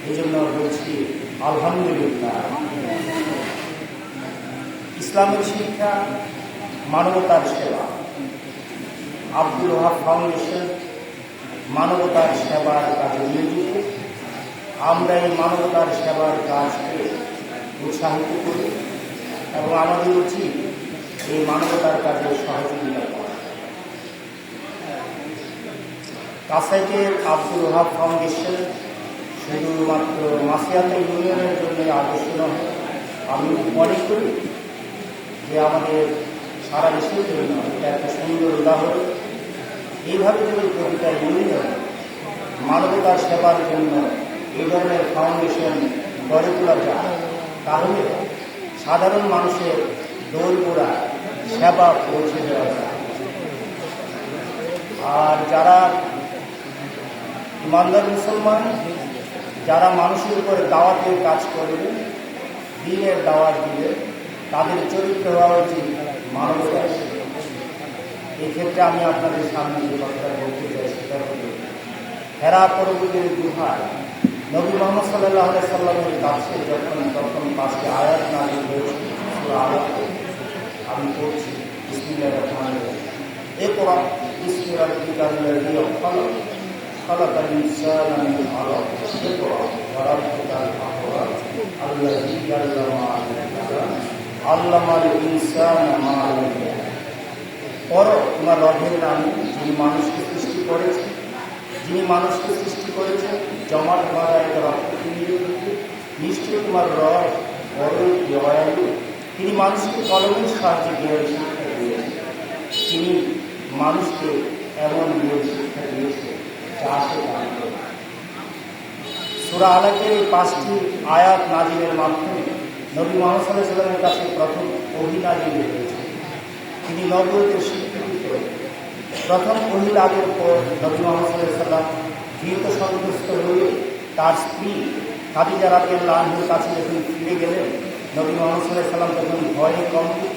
এই জন্য বলছি আলহামদুলিল্লাহ। ইসলামের শিক্ষা, মানবতার সেবা। আব্দুল ওয়াহাব ফাউন্ডেশন মানবতার সেবার কাজে নিয়োজিত। আমরা এই মানবতার সেবার কাজকে উৎসাহিত করি এবং আমাদের উচিত এই মানবতার কাজে সহযোগিতা করা। কাসাইটের আব্দুল ওয়াহাব ফাউন্ডেশন শুধুমাত্র মাসিয়াতে ইউনিয়নের জন্য আদর্শ নয়, আমি মনে করি যে আমাদের সারা দেশের জন্য এটা একটা সুন্দর উদাহরণ। এইভাবে যদি প্রতিটা ইউনিয়ন মানবতার সেবার জন্য এই ধরনের ফাউন্ডেশন গড়ে তোলা যায়, তাহলে সাধারণ মানুষের দোরগোড়া সেবা পৌঁছে দেওয়া যায়। আর যারা ইমানদার মুসলমান, যারা মানুষের উপরে দাওয়াতের কাজ করবে, দ্বীনের দাওয়াত দিবে, তাদের চরিত্র হওয়া উচিত মানবতার। এই ক্ষেত্রে আমি আপনাদের সামনে যে কথাটা বলতে চাই সেটা হল, হেরা পর্বতের গুহায় নবী মুহাম্মদ সাল্লাল্লাহু আলাইহি সাল্লামের কাছে তখন পাঁচটি আয়াত নাযিল হয়েছে। সূরা আলাক আমি পড়ছি, বিসমিল্লাহির রহমানির রহিম। ইকরা বিসমি রাব্বিকাল্লাযী খালাক, খালাকাল ইনসানা মিন আলাক, ইকরা ওয়া রাব্বুকাল আকরাম, আল্লাযী আল্লামা বিল কলম, আল্লামাল ইনসানা মা লাম ইয়ালাম। পড়ো তোমার রবের নামে, যিনি মানুষকে সৃষ্টি করেছেন, যিনি মানুষকে সৃষ্টি করেছেন জমাট বাঁধায় নিশ্চয়ই তোমার রব বড়ই দয়ালু, তিনি মানুষকে কলমের সাহায্যে জ্ঞান শিক্ষা দিয়েছেন। তিনি মানুষকে এমন জ্ঞান শিক্ষা দিয়েছে যা সে জানত না। সূরা আলাকের এই 5টি আয়াত নাজিলের মাধ্যমে নবী মুহাম্মদ সাল্লাল্লাহু আলাইহি ওয়াসাল্লামের কাছে প্রথম ওহী নাজিল হয়েছে। তিনি নবুয়তের স্বীকৃতি করেন। প্রথম ওহী লাভের পর নবী মুহাম্মদ সাল্লাল্লাহু আলাইহি ওয়াসাল্লাম ভীত সন্ত্রস্ত হয়ে তার স্ত্রী খাদিজা রাদিয়াল্লাহু আনহার কাছে যখন ফিরে গেলেন, নবী মুহাম্মদ সাল্লাল্লাহু আলাইহি ওয়াসাল্লাম তখন ভয়ে কম্পিত।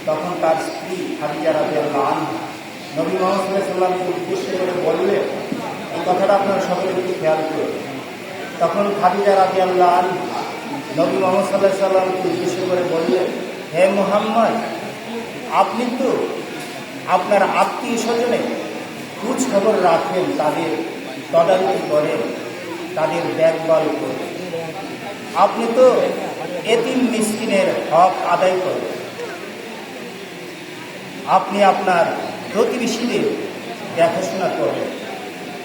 তখন তার স্ত্রী খাদিজা রাদিয়াল্লাহু আনহা নবী মুহাম্মদ সাল্লাল্লাহু আলাইহি ওয়াসাল্লামকে উদ্দেশ্য করে বললেন, এই কথাটা আপনারা সকলে একটু খেয়াল করুন। তখন খাদিজা রাদিয়াল্লাহু আনহা নবী মুহাম্মদ সাল্লাল্লাহু আলাইহি ওয়াসাল্লামকে উদ্দেশ্য করে বললেন, হে মুহাম্মদ, আপনি তো আপনার আত্মীয় স্বজনে খোঁজ খবর রাখেন, তাদের তদারকি করেন, তাদের দেখভাল করেন। আপনি তো এতিম মিসকিনের হক আদায় করেন। আপনি আপনার প্রতিবেশীদের দেখাশোনা করেন।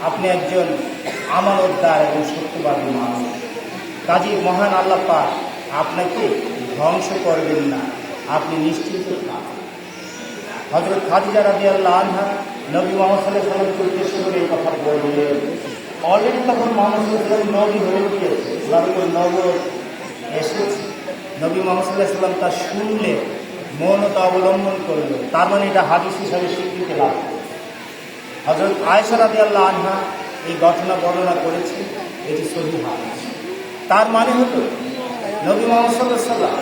আপনি একজন আমানতদার এবং সত্যবাদী মানুষ। কাজী মহান আল্লাহ পাক আপনাকে ধ্বংস করবেন না, আপনি নিশ্চিন্ত থাকুন। হযরত খাদিজা রাদিয়াল্লাহু আনহা নবী মুহাম্মদ সাল্লাল্লাহু আলাইহি ওয়াসাল্লামকে উদ্দেশ্য করে এই কথা বললেন। অলরেডি তখন মুহাম্মদ নবী হয়ে গিয়েছে, নবুয়ত এসেছে। নবী মুহাম্মদ সাল্লাল্লাহু আলাইহি ওয়াসাল্লাম তা শুনলে মৌনতা অবলম্বন করলেন। তার মানে এটা হাদিস হিসাবে স্বীকৃতি লাভ করে। হযরত আয়েশা রাদিয়াল্লাহু আনহা এই ঘটনা বর্ণনা করেছে, এটি সহিহ হাদিস। তার মানে হলো নবী মুহাম্মদ সাল্লাল্লাহু আলাইহি ওয়াসাল্লাম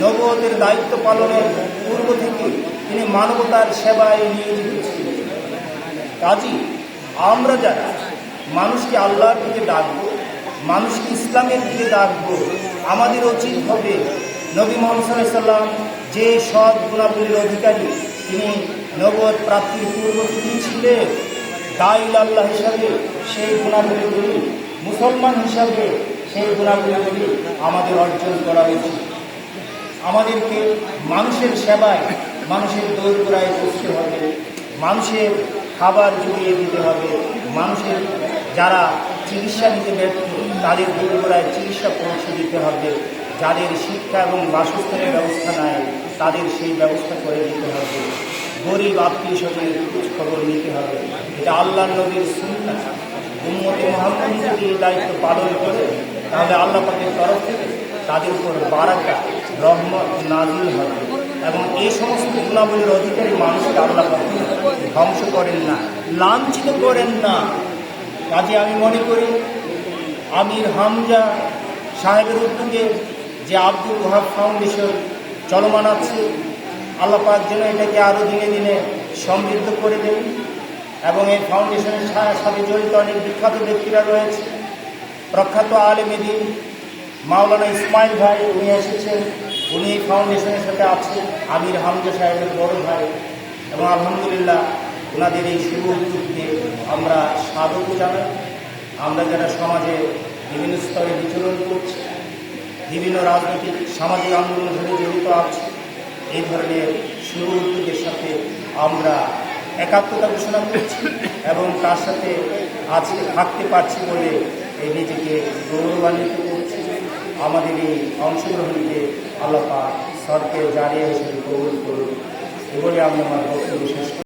নবুয়তের দায়িত্ব পালনের পূর্ব থেকে তিনি মানবতার সেবায় নিয়োজিত ছিলেন। কাজী আমরা যারা মানুষকে আল্লাহর দিকে ডাকবো, মানুষকে ইসলামের দিকে ডাকবো, আমাদের উচিত হবে নবী মুহাম্মদ সাল্লাল্লাহু আলাইহি ওয়াসাল্লাম যে সৎ গুণাবলীর অধিকারী, তিনি নবুয়ত প্রাপ্তির পূর্ব থেকেই ছিলেন। দাঈল আল্লাহ হিসাবে সেই গুণাবলীগুলি, মুসলমান হিসাবে সেই গুণাবলীগুলি আমাদের অর্জন করা উচিত। আমাদেরকে মানুষের সেবায়, মানুষের দোরগোড়ায় বসতে হবে, মানুষের খাবার জুগিয়ে দিতে হবে, মানুষের যারা চিকিৎসা নিতে ব্যর্থ তাদের দোরগোড়ায় চিকিৎসা পৌঁছে দিতে হবে, যাদের শিক্ষা এবং বাসস্থানের ব্যবস্থা নাই তাদের সেই ব্যবস্থা করে দিতে হবে, গরিব আত্মীয় স্বজনের খোঁজ খবর নিতে হবে। এটা আল্লাহর নবীর সুন্নাহ। উম্মতে মুহাম্মদী যদি এই দায়িত্ব পালন করে, তাহলে আল্লাহ পাকের তরফ থেকে তাদের উপর বারাকা, রহমত নাজিল হবে এবং এই সমস্ত গুণাবলীর অধিকারী মানুষকে আল্লাহ পাক ধ্বংস করেন না, লাঞ্ছিত করেন না। কাজে আমি মনে করি আমির হামজা সাহেবের উদ্যোগে যে আব্দুল ওয়াহাব ফাউন্ডেশন চলমান আছে, আল্লাহ পাক যেন এটাকে আরও দিনে দিনে সমৃদ্ধ করে দেন এবং এই ফাউন্ডেশনের সাথে জড়িত অনেক বিখ্যাত ব্যক্তিরা রয়েছে, প্রখ্যাত আলেম দিন মাওলানা ইসমাইল ভাই উনি এসেছেন, উনি এই ফাউন্ডেশনের সাথে আছেন, আমির হামজা সাহেবের বড় ভাই, এবং আলহামদুলিল্লাহ ওনাদের এই শুভ উদ্যোগকে আমরা স্বাগত জানাই। আমরা যারা সমাজে বিভিন্ন স্তরে বিচরণ করছি, বিভিন্ন রাজনৈতিক সামাজিক আন্দোলনের সাথে জড়িত আছি, এই ধরনের শুভ উদ্যোগের সাথে আমরা একাত্মতা ঘোষণা করছি এবং তার সাথে আজকে থাকতে পারছি বলে এই নিজেকে গৌরবান্বিত করছি। আমাদের এই অংশগ্রহণকে আল্লাহ পাক সরকে জারিয়া হিসেবে কবুল করুন, এ বলে আমি আমার বক্তব্য শেষ